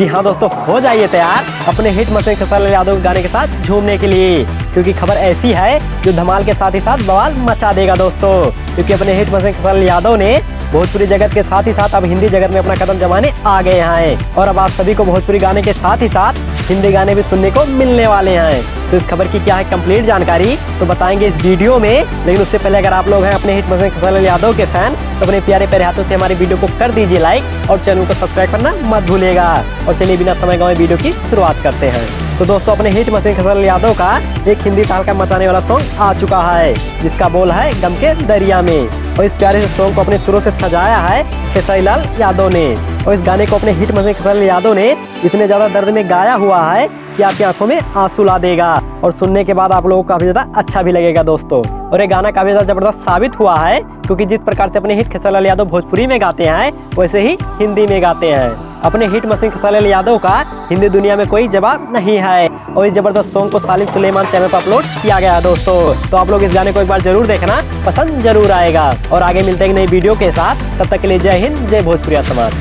जी हाँ दोस्तों, हो जाइए तैयार अपने हिट मशीन खेसारी लाल यादव के गाने के साथ झूमने के लिए, क्योंकि खबर ऐसी है जो धमाल के साथ ही साथ बवाल मचा देगा दोस्तों। क्योंकि अपने हिट मशीन खेसारी लाल यादव ने भोजपुरी जगत के साथ ही साथ अब हिंदी जगत में अपना कदम जमाने आ गए हैं और अब आप सभी को भोजपुरी गाने के साथ ही साथ हिंदी गाने भी सुनने को मिलने वाले हैं। तो इस खबर की क्या है कंप्लीट जानकारी तो बताएंगे इस वीडियो में, लेकिन उससे पहले अगर आप लोग हैं अपने हिट मशीन खेसारी लाल यादव के फैन तो अपने प्यारे प्यारे हाथों से हमारी वीडियो को कर दीजिए लाइक और चैनल को सब्सक्राइब करना मत भूलिएगा। और चलिए बिना समय गंवाए वीडियो की शुरुआत करते हैं। तो दोस्तों, अपने हिट मशीन खेसारी लाल यादव का एक हिंदी तहलका मचाने वाला सॉन्ग आ चुका है, जिसका बोल है गम के दरिया में। और इस प्यारे से सॉन्ग को अपने सुरों से सजाया है खेसारी लाल यादव ने। और इस गाने को अपने हिट मशीन खेसारी लाल यादव ने इतने ज्यादा दर्द में गाया हुआ है कि आपकी आंखों में आंसू ला देगा और सुनने के बाद आप लोगों को काफी ज्यादा अच्छा भी लगेगा दोस्तों। और ये गाना काफी ज्यादा जबरदस्त साबित हुआ है, क्योंकि जिस प्रकार से अपने हिट खेसारी लाल यादव भोजपुरी में गाते हैं वैसे ही हिंदी में गाते हैं। अपने हिट मशीन खेसारी लाल यादव का हिंदी दुनिया में कोई जवाब नहीं है। और इस जबरदस्त सॉन्ग को सालिम सुलेमान चैनल पर अपलोड किया गया है दोस्तों। तो आप लोग इस गाने को एक बार जरूर देखना, पसंद जरूर आएगा। और आगे मिलते हैं एक नई वीडियो के साथ, तब तक के लिए जय हिंद, जय भोजपुरी समाज।